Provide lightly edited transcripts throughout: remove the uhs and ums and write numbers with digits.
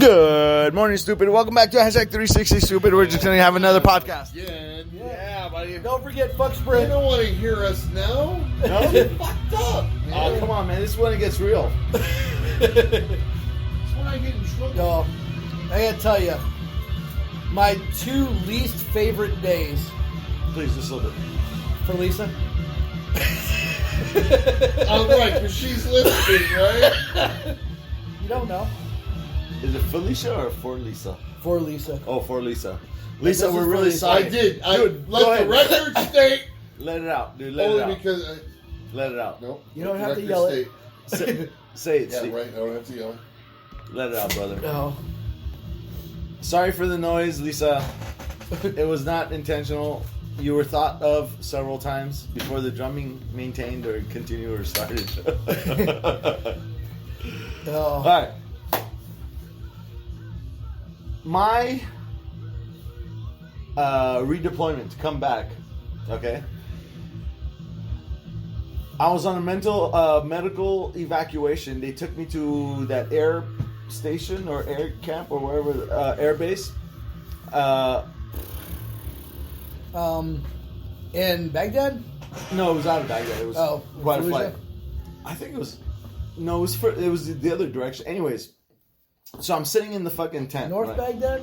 Good morning, stupid. Welcome back to Hashtag 360 Stupid. We're just going to have another podcast. Yeah, buddy. Don't forget, fuck They Sprint. don't want to hear us now. No? Get fucked up. Oh, come on, man. This is when it gets real. That's when I get in trouble. Yo, I gotta tell you, my two least favorite days Please, just a little bit. for Lisa. I'm right, because she's listening, right? You don't know. Is it Felicia or for Lisa? For Lisa. Oh, for Lisa. This Lisa, is we're for really Lisa. sorry. I did. I Dude, go let ahead. the record state. Let it out, dude. Let it Only out. because Let it out. nope. You don't let have the to record yell it. state. Say it, Yeah, Steve. right. I don't have to yell. Let it out, brother. No. Sorry for the noise, Lisa. It was not intentional. You were thought of several times before the drumming maintained or continued or started. No. All right. My redeployment to come back. Okay. I was on a medical evacuation. They took me to that air station or air camp or wherever, air base. In Baghdad? No, it was out of Baghdad. It was quite a Fallujah? flight. I think it was. No, it was the other direction. Anyways, so I'm sitting in the fucking tent. North right? Baghdad?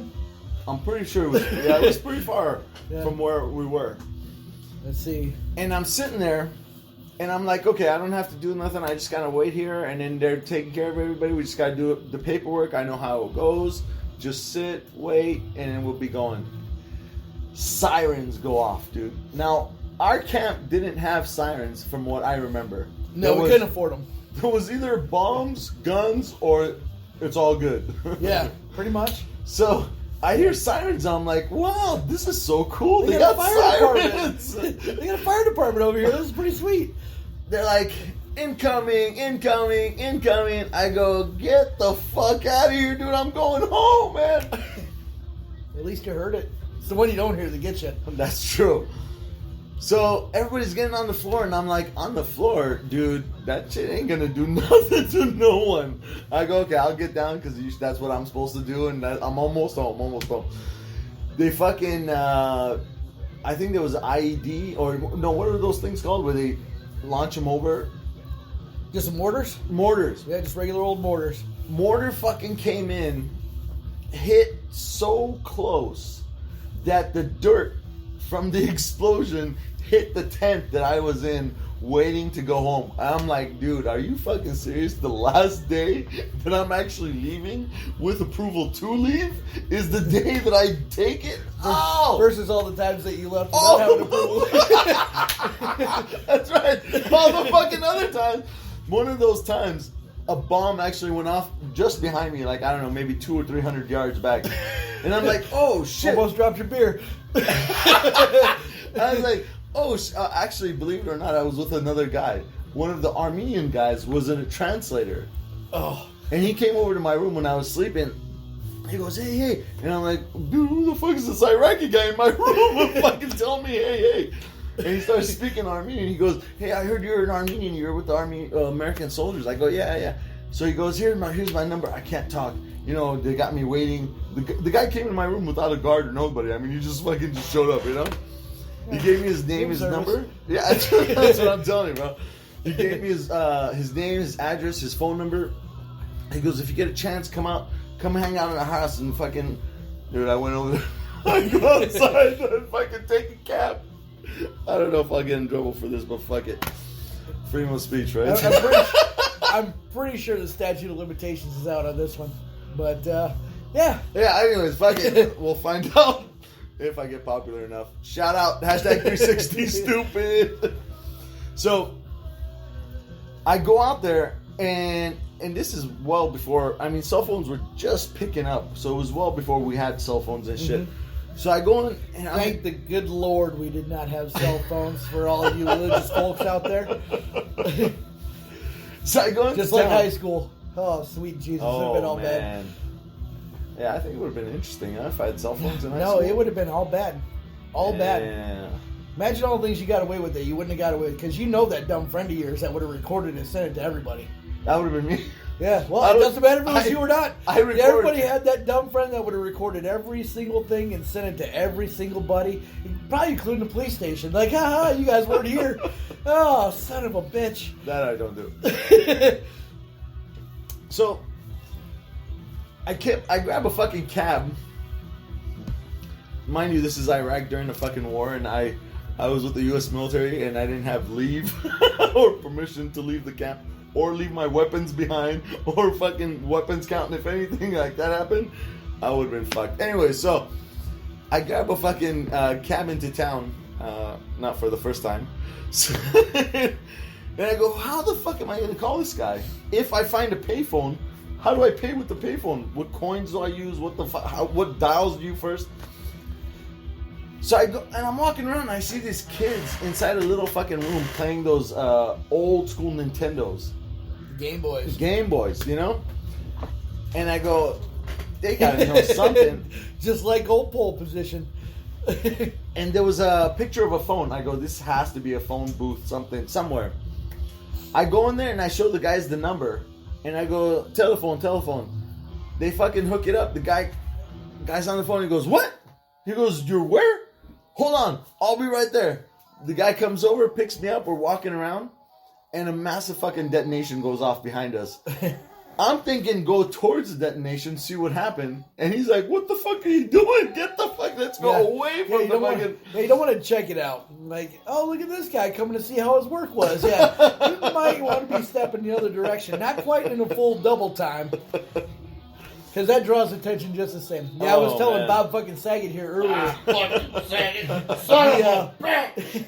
I'm pretty sure it was. Yeah, it was pretty far Yeah. from where we were. Let's see. And I'm sitting there, and I'm like, okay, I don't have to do nothing. I just gotta wait here, and then they're taking care of everybody. We just gotta do the paperwork. I know how it goes. Just sit, wait, and then we'll be going. Sirens go off, dude. Now, our camp didn't have sirens from what I remember. No, we couldn't afford them. There was either bombs, guns, or it's all good. Yeah, pretty much. So I hear sirens. I'm like, wow, this is so cool. They got got a fire sirens. department. They got a fire department over here. This is pretty sweet. They're like, incoming, incoming, incoming. I go, get the fuck out of here, dude. I'm going home, man. At least you heard it. It's the one you don't hear that gets you. That's true. So everybody's getting on the floor, and I'm like, on the floor, dude, that shit ain't gonna do nothing to no one. I go, okay, I'll get down because that's what I'm supposed to do, and I'm almost home. They fucking, I think there was IED, or no, what are those things called where they launch them over? Just some mortars? Mortars. Yeah, just regular old mortars. Mortar fucking came in, hit so close that the dirt from the explosion hit the tent that I was in waiting to go home. I'm like, dude, are you fucking serious? The last day that I'm actually leaving with approval to leave is the day that I take it? Oh! Versus all the times that you left without having approval. That's right. All the fucking other times. One of those times, a bomb actually went off just behind me, like, I don't know, maybe 200 or 300 yards back. And I'm like, oh, shit. Almost dropped your beer. I was like, oh, actually, believe it or not, I was with another guy. One of the Armenian guys was a translator. Oh. And he came over to my room when I was sleeping. He goes, hey. And I'm like, dude, who the fuck is this Iraqi guy in my room? Fucking tell me, hey. And he starts speaking Armenian. He goes, hey, I heard you're an Armenian. You're with the American soldiers. I go, yeah. So he goes, here's my number. I can't talk. You know, they got me waiting. The guy came in my room without a guard or nobody. I mean, he just fucking just showed up, you know? He gave me his name, his number. Yeah, that's what I'm telling you, bro. He gave me his name, his address, his phone number. He goes, if you get a chance, come hang out in the house and fucking... Dude, I went over there. I go outside and fucking take a cab. I don't know if I'll get in trouble for this, but fuck it. Freedom of speech, right? I'm pretty sure the statute of limitations is out on this one. But, yeah. Yeah, anyways, fuck it. We'll find out if I get popular enough. Shout out, hashtag 360 stupid. So, I go out there, and this is well before, I mean, cell phones were just picking up. So it was well before we had cell phones and shit. So I go in, and Thank the good Lord we did not have cell phones for all of you religious folks out there. So I go into Just like town. high school. Oh, sweet Jesus. It would have been all bad. Yeah, I think it would have been interesting if I had cell phones in high No, school. it would have been all bad. All bad. Yeah. Imagine all the things you got away with that you wouldn't have got away with. Because you know that dumb friend of yours that would have recorded and sent it to everybody. That would have been me. Yeah, well, I it was- doesn't matter if it was I- you or not. I recorded- Everybody had that dumb friend that would have recorded every single thing and sent it to every single buddy, probably including the police station. Like, haha, you guys weren't here. Oh, son of a bitch. That I don't do. So, I grab a fucking cab. Mind you, this is Iraq during the fucking war, and I was with the U.S. military, and I didn't have leave or permission to leave the camp or leave my weapons behind or fucking weapons count. And if anything like that happened, I would have been fucked. Anyway, so I grab a fucking cab into town, not for the first time. So, and I go, how the fuck am I going to call this guy? If I find a payphone, how do I pay with the payphone? What coins do I use? What the what dials do you first? So I go, and I'm walking around, and I see these kids inside a little fucking room playing those old school Nintendos. Game Boys. Game Boys, you know? And I go, they gotta know something. Just like old pole position. And there was a picture of a phone. I go, this has to be a phone booth, somewhere. I go in there and I show the guys the number. And I go, telephone. They fucking hook it up. The guy's on the phone. He goes, what? He goes, you're where? Hold on. I'll be right there. The guy comes over, picks me up. We're walking around. And a massive fucking detonation goes off behind us. I'm thinking go towards the detonation, see what happened. And he's like, what the fuck are you doing? Get the fuck, let's go away from you the fucking... you don't want to check it out. Like, oh, look at this guy coming to see how his work was. Yeah, you might want to be stepping the other direction. Not quite in a full double time. Because that draws attention just the same. Yeah, I was Oh, telling man. Bob fucking Saget here earlier. Fucking second. Son of a bitch.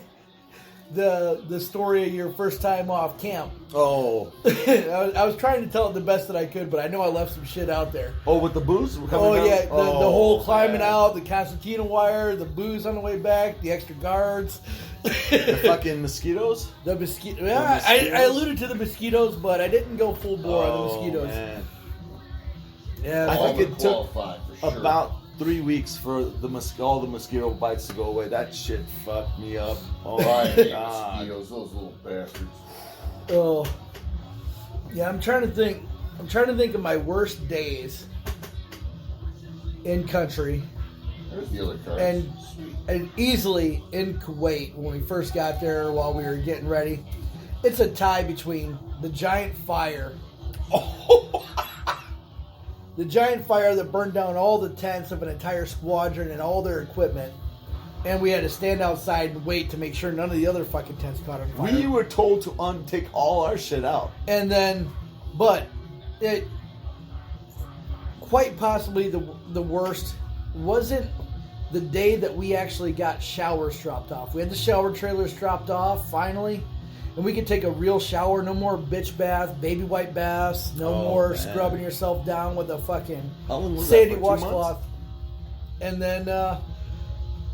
The story of your first time off camp. Oh. I was trying to tell it the best that I could, but I know I left some shit out there. Oh, with the booze? coming Oh down? yeah, the whole climbing man. out, the concertina wire, the booze on the way back, the extra guards, The fucking mosquitoes? the mosquito. Yeah, mosquitoes? I alluded to the mosquitoes, but I didn't go full bore on the mosquitoes. Man. Yeah, I All think would it took qualify for sure. about 3 weeks for all the mosquito bites to go away. That shit fucked me up. Oh I my hate god. mosquitoes, those little bastards. oh, yeah. I'm trying to think. I'm trying to think of my worst days in country. There's the other cards. And- Sweet. And easily in Kuwait when we first got there while we were getting ready. It's a tie between the giant fire. The giant fire that burned down all the tents of an entire squadron and all their equipment. And we had to stand outside and wait to make sure none of the other fucking tents caught on fire. We were told to take all our shit out. And then, but it quite possibly the worst wasn't the day that we actually got showers dropped off. We had the shower trailers dropped off finally, and we could take a real shower. No more bitch bath, baby wipe baths. No Oh, more man. scrubbing yourself down with a fucking How long was sandy that, for 2 washcloth. And then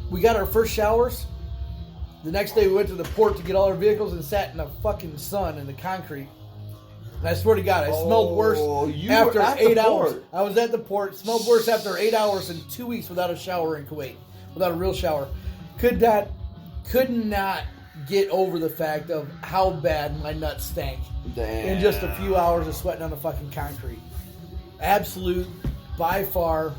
we got our first showers. The next day we went to the port to get all our vehicles and sat in the fucking sun in the concrete. And I swear to God, I smelled worse you after were at 8 the hours. port. I was at the port, smelled worse after 8 hours and 2 weeks without a shower in Kuwait. Without a real shower. Could not get over the fact of how bad my nuts stank Damn. in just a few hours of sweating on the fucking concrete. Absolute, by far,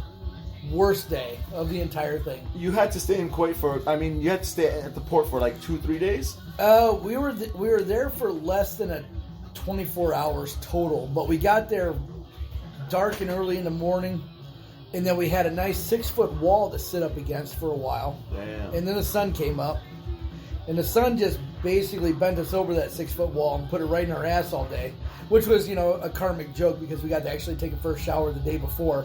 worst day of the entire thing. You had to stay in Kuwait you had to stay at the port for like 2-3 days? We were there for less than 24 hours total, but we got there dark and early in the morning, and then we had a nice 6-foot wall to sit up against for a while. Damn. And then the sun came up, and the sun just basically bent us over that 6-foot wall and put it right in our ass all day, which was, a karmic joke because we got to actually take a first shower the day before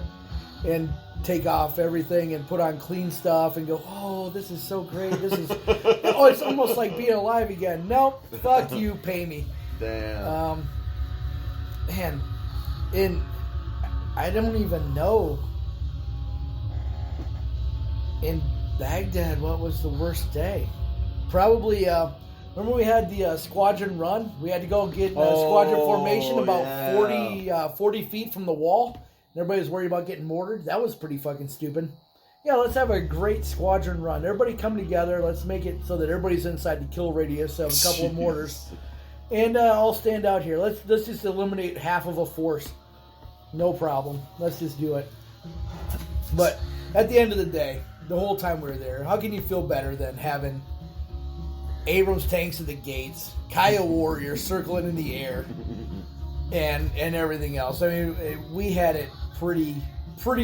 and take off everything and put on clean stuff and go, oh, this is so great. This is, it's almost like being alive again. Nope, fuck you, pay me. Damn. Man, and I don't even know. In Baghdad, what was the worst day? Probably, remember we had the squadron run? We had to go get in a squadron formation about yeah. 40 feet from the wall. And everybody was worried about getting mortared. That was pretty fucking stupid. Yeah, let's have a great squadron run. Everybody come together. Let's make it so that everybody's inside the kill radius of a couple of mortars. And I'll stand out here. Let's just eliminate half of a force. No problem. Let's just do it. But at the end of the day, the whole time we were there, how can you feel better than having Abrams tanks at the gates, Kaya Warrior circling in the air, and everything else? I mean, we had it pretty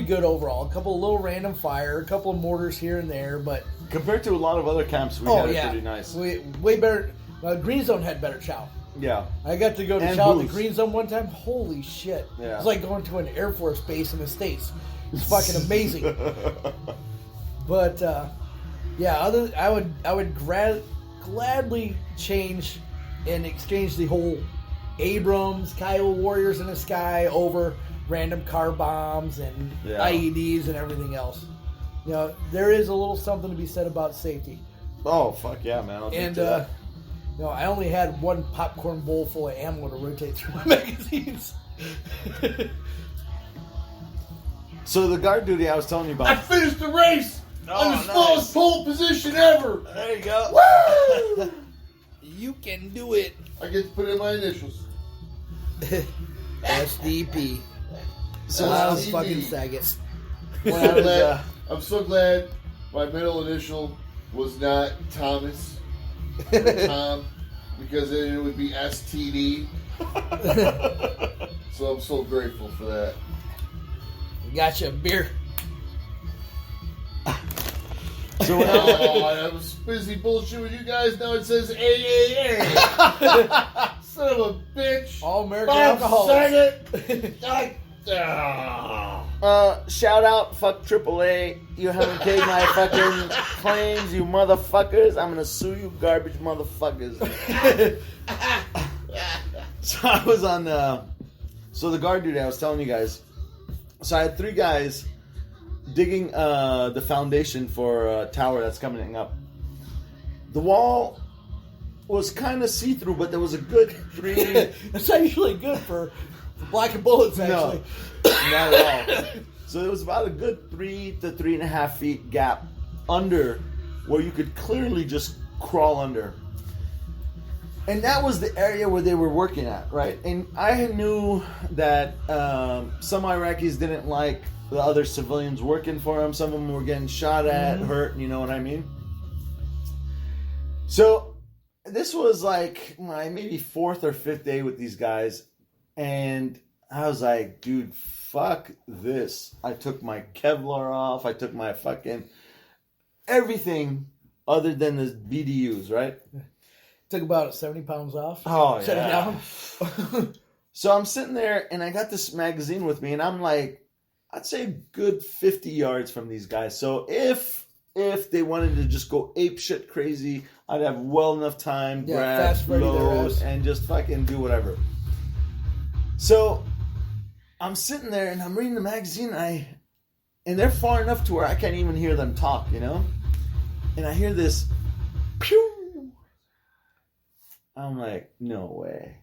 good overall. A couple of little random fire, a couple of mortars here and there, but Compared to a lot of other camps, we had it pretty nice. Way better. Green Zone had better chow. Yeah. I got to go to And chow at booze. the Green Zone one time. Holy shit! Yeah. It's like going to an Air Force base in the States. It's fucking amazing. But yeah, I would gladly change and exchange the whole Abrams, Kiowa Warriors in the sky over random car bombs and IEDs and everything else. You know, there is a little something to be said about safety. Oh, fuck yeah, man. I'll And get to that. you know, I only had one popcorn bowl full of ammo to rotate through my magazines. So the guard duty I was telling you I about. finished the race on the nice. smallest pole position ever. There you go. Woo! You can do it. I get to put in my initials. SDP. So I I was was, fucking Saget. when I was, I'm so glad my middle initial was not Thomas or Tom, because then it would be STD. So I'm so grateful for that. Gotcha, beer. so when I, Oh, I was busy bullshit with you guys. Now it says AAA. Son of a bitch. All American Bob alcohol. Saget. shout out, fuck AAA. You haven't paid my fucking claims, you motherfuckers. I'm gonna sue you, garbage motherfuckers. So I was on so the guard duty I was telling you guys. So I had 3 guys digging the foundation for a tower that's coming up. The wall was kind of see-through, but there was a good 3... It's actually good for blacking bullets, actually. No, not at all. So there was about a good 3 to 3.5 feet gap under where you could clearly just crawl under. And that was the area where they were working at, right? And I knew that some Iraqis didn't like the other civilians working for them. Some of them were getting shot at, hurt, you know what I mean? So this was like my maybe 4th or 5th day with these guys. And I was like, dude, fuck this. I took my Kevlar off. I took my fucking everything other than the BDUs, right? Took about 70 pounds off. Oh, Shut it yeah. down. So I'm sitting there and I got this magazine with me and I'm like, I'd say a good 50 yards from these guys. So if they wanted to just go ape shit crazy, I'd have well enough time, grab, fast ready their load, ass. and just fucking do whatever. So I'm sitting there and I'm reading the magazine and they're far enough to where I can't even hear them talk, you know? And I hear this pew. I'm like, no way.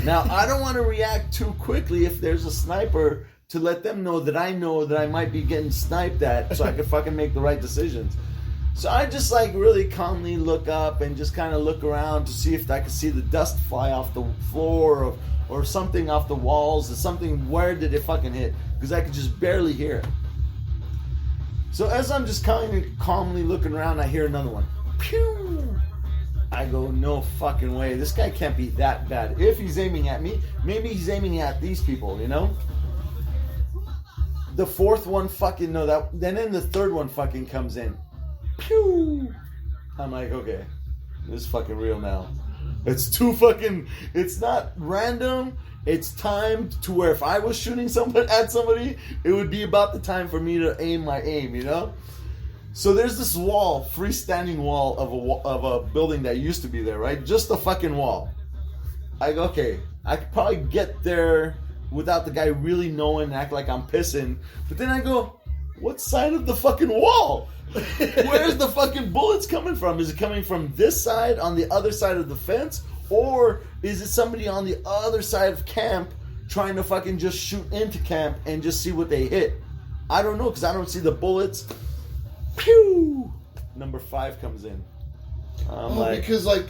Now, I don't want to react too quickly if there's a sniper to let them know that I might be getting sniped at so I can fucking make the right decisions. So I just like really calmly look up and just kind of look around to see if I can see the dust fly off the floor or something off the walls or something. Where did it fucking hit? Because I could just barely hear it. So as I'm just kind of calmly looking around, I hear another one. Pew! I go, no fucking way. This guy can't be that bad. If he's aiming at me, maybe he's aiming at these people, you know? The 4th one fucking, no, that. Then the 3rd one fucking comes in. Pew! I'm like, okay, this is fucking real now. It's it's not random. It's timed to where if I was shooting at somebody, it would be about the time for me to aim my aim, you know? So there's this wall, freestanding wall of a building that used to be there, right? Just a fucking wall. I go, okay, I could probably get there without the guy really knowing and act like I'm pissing. But then I go, what side of the fucking wall? Where's the fucking bullets coming from? Is it coming from this side, on the other side of the fence? Or is it somebody on the other side of camp trying to fucking just shoot into camp and just see what they hit? I don't know, because I don't see the bullets. Pew! Number 5 comes in. I'm like, Because like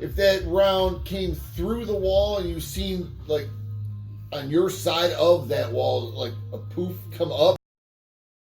if that round came through the wall and you seen like on your side of that wall like a poof come up.